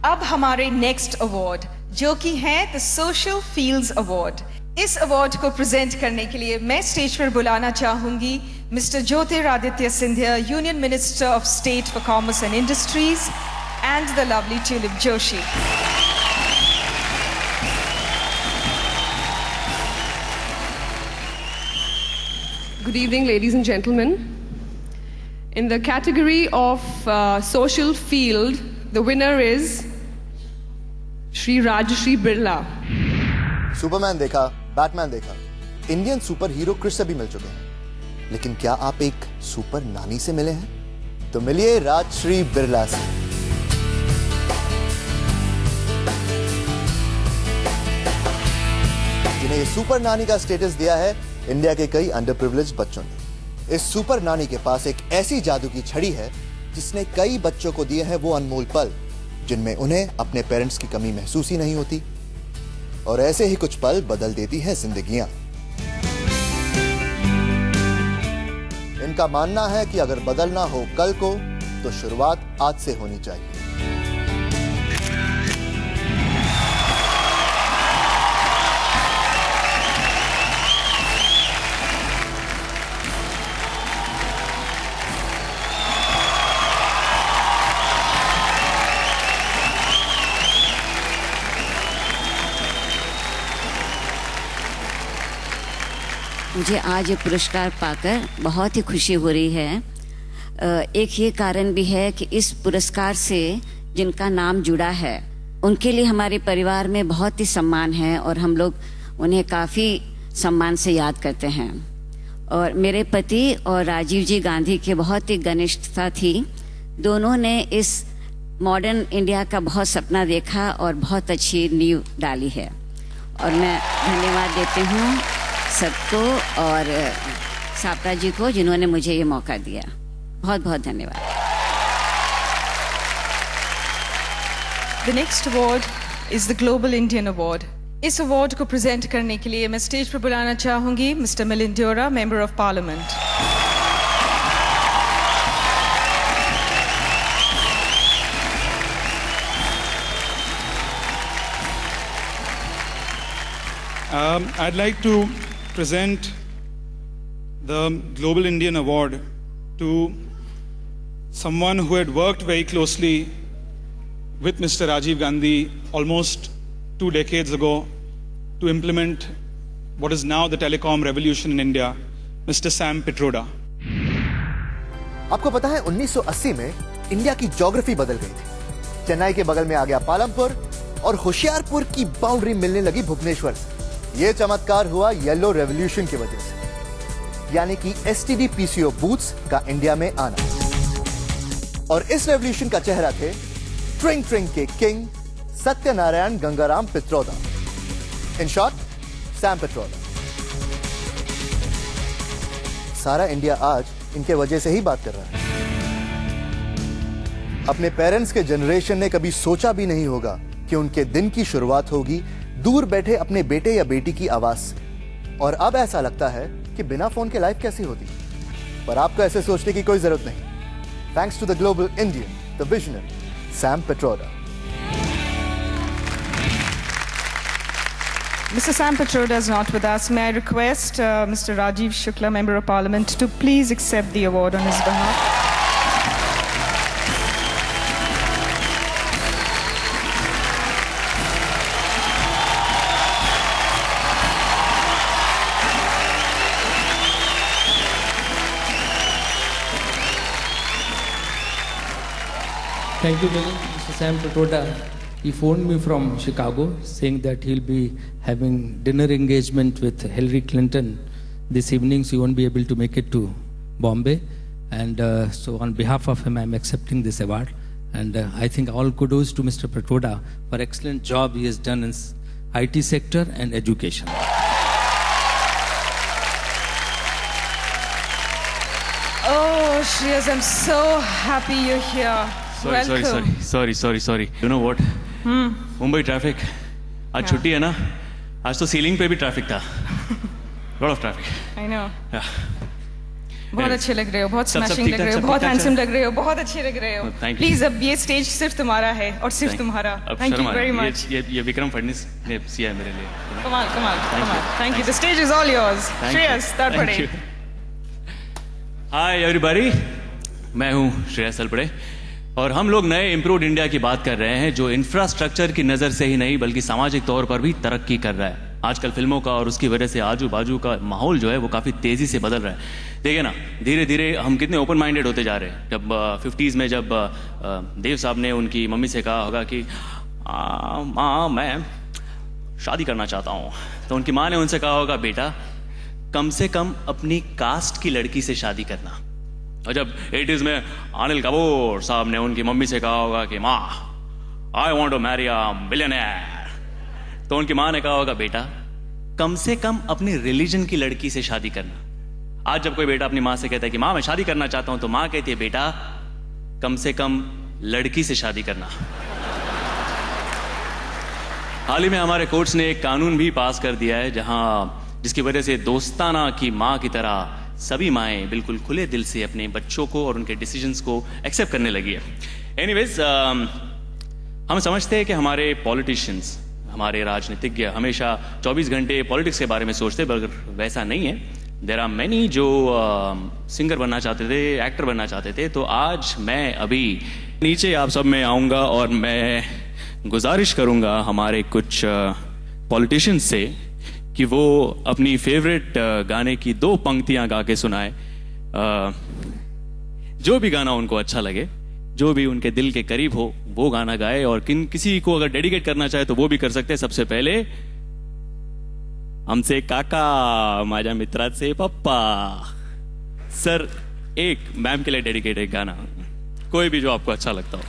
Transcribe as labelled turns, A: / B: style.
A: अब हमारे next award जो कि है द सोशल फील्ड्स अवार्ड। इस अवार्ड को प्रेजेंट करने के लिए मैं स्टेज पर बुलाना चाहूंगी mister Jyotiraditya Scindia, union minister of state for commerce and industries, and the lovely tulip Joshi.
B: Good evening, ladies and gentlemen. In the category of social field, the winner is Shri Rajshri Birla.
C: Superman देखा, Batman देखा, Indian super hero Chris से भी मिल चुके हैं, लेकिन क्या आप एक सुपर नानी से मिले हैं? तो मिलिए राजश्री बिरला से। जिन्हें ये सुपर नानी का स्टेटस दिया है इंडिया के कई अंडर प्रिविलेज्ड बच्चों ने। इस सुपर नानी के पास एक ऐसी जादू की छड़ी है जिसने कई बच्चों को दिए हैं वो अनमोल पल जिनमें उन्हें अपने पेरेंट्स की कमी महसूस ही नहीं होती, और ऐसे ही कुछ पल बदल देती हैं जिंदगियां। इनका मानना है कि अगर बदलना हो कल को तो शुरुआत आज से होनी चाहिए।
D: मुझे आज ये पुरस्कार पाकर बहुत ही खुशी हो रही है। एक ये कारण भी है कि इस पुरस्कार से जिनका नाम जुड़ा है उनके लिए हमारे परिवार में बहुत ही सम्मान है और हम लोग उन्हें काफ़ी सम्मान से याद करते हैं। और मेरे पति और राजीव जी गांधी के बहुत ही घनिष्ठता थी। दोनों ने इस मॉडर्न इंडिया का बहुत सपना देखा और बहुत अच्छी नींव डाली है, और मैं धन्यवाद देती हूँ सबको और सापरा जी को जिन्होंने मुझे ये मौका दिया। बहुत बहुत धन्यवाद।
A: The next award is the Global Indian Award. इस अवार्ड को प्रेजेंट करने के लिए मैं स्टेज पर बुलाना चाहूंगी mister Milind Deora, member of parliament.
E: I'd like to present the Global Indian Award to someone who had worked very closely with Mr. Rajiv Gandhi almost 2 decades ago to implement what is now the telecom revolution in India, Mr. Sam Pitroda.
C: आपको पता है 1980 में India की geography बदल गई थी। चेन्नई के बगल में आ गया पालमपुर और होशियारपुर की बाउंड्री मिलने लगी भुवनेश्वर से। यह चमत्कार हुआ येलो रेवोल्यूशन की वजह से, यानी कि एसटीडी पीसीओ बूथ्स का इंडिया में आना। और इस रेवोल्यूशन का चेहरा थे ट्रिंग ट्रिंग के king Satyanarayan Gangaram Pitroda, in short Sam Pitroda. सारा इंडिया आज इनके वजह से ही बात कर रहा है। अपने पेरेंट्स के जनरेशन ने कभी सोचा भी नहीं होगा कि उनके दिन की शुरुआत होगी दूर बैठे अपने बेटे या बेटी की आवाज से। और अब ऐसा लगता है कि बिना फोन के लाइफ कैसी होती, पर आपको ऐसे सोचने की कोई जरूरत नहीं। Thanks to the global Indian, the visionary Sam Pitroda.
A: Mr. Sam Pitroda is not with us. May I request Mr. Rajiv Shukla, Member of Parliament, to please accept the award on his behalf.
F: Thank you, Mr. Sam Pitroda. He phoned me from Chicago saying that he'll be having dinner engagement with Hillary Clinton this evening, so he won't be able to make it to Bombay. And so on behalf of him, I'm accepting this award. And I think all kudos to Mr. Pitroda for excellent job he has done in IT sector and education.
A: Oh, Shreyas, I'm so happy you're here.
G: Sorry. You know what? Mumbai traffic आज छुट्टी है ना, आज तो ceiling पे भी traffic था। Lot of traffic.
A: I know.
G: Yeah.
A: बहुत अच्छे लग रहे हो, बहुत
G: सब
A: स्मैशिंग
G: ठीक
A: लग
G: ठाक,
A: रहे हो,
G: सब
A: बहुत
G: ठीक ठाक
A: हैंडसम
G: चल-
A: लग रहे हो, बहुत अच्छे लग रहे हो।
G: Thank you.
A: प्लीज अब ये स्टेज सिर्फ तुम्हारा है और सिर्फ तुम्हारा।
G: अब
A: थैंक
G: शर्म
A: यू
G: आ
A: वेरी
G: रही है।
A: मच।
G: ये विक्रम फडणवीस ने सिया है मेरे लिए।
A: कमाल कमाल
G: Thank you.
A: कमाल। Thank you. The
G: Thanks.
A: Stage is all yours.
G: Thank
A: Shreyas
G: you.
A: Talpade.
G: Thank you. Hi everybody, मैं हूं श्रेयस तलपड़े और हम लोग नए इम्प्रूव्ड इंडिया की बात कर रहे हैं जो इंफ्रास्ट्रक्चर की नज़र से ही नहीं बल्कि सामाजिक तौर पर भी तरक्की कर रहा है। आजकल फिल्मों का और उसकी वजह से आजू बाजू का माहौल जो है वो काफ़ी तेज़ी से बदल रहा है। देखिए ना, धीरे धीरे हम कितने ओपन माइंडेड होते जा रहे हैं। जब 50s में जब देव साहब ने उनकी मम्मी से कहा होगा कि माँ मैं शादी करना चाहता हूँ, तो उनकी माँ ने उनसे कहा होगा बेटा कम से कम अपनी कास्ट की लड़की से शादी करना। और जब 80s में अनिल कपूर साहब ने उनकी मम्मी से कहा होगा कि माँ I want to marry a billionaire, तो उनकी माँ ने कहा होगा बेटा कम से कम अपनी रिलीजन की लड़की से शादी करना। आज जब कोई बेटा अपनी माँ से कहता है कि माँ मैं शादी करना चाहता हूं, तो माँ कहती है बेटा कम से कम लड़की से शादी करना। हाल ही में हमारे कोर्ट्स ने एक कानून भी पास कर दिया है जिसकी वजह से दोस्ताना की माँ की तरह सभी माएं बिल्कुल खुले दिल से अपने बच्चों को और उनके डिसीजंस को एक्सेप्ट करने लगी है। एनीवेज, हम समझते हैं कि हमारे पॉलिटिशियंस, हमारे राजनीतिज्ञ हमेशा 24 घंटे पॉलिटिक्स के बारे में सोचते, मगर वैसा नहीं है। देयर आर मैनी जो सिंगर बनना चाहते थे, एक्टर बनना चाहते थे। तो आज मैं अभी नीचे आप सब में आऊँगा और मैं गुजारिश करूँगा हमारे कुछ पॉलिटिशियंस से कि वो अपनी फेवरेट गाने की 2 पंक्तियां गा के सुनाए। जो भी गाना उनको अच्छा लगे, जो भी उनके दिल के करीब हो वो गाना गाए, और किसी को अगर डेडिकेट करना चाहे तो वो भी कर सकते हैं। सबसे पहले हमसे काका, माझ्या मित्राचे पप्पा। सर, एक मैम के लिए डेडिकेट एक गाना, कोई भी जो आपको अच्छा लगता हो।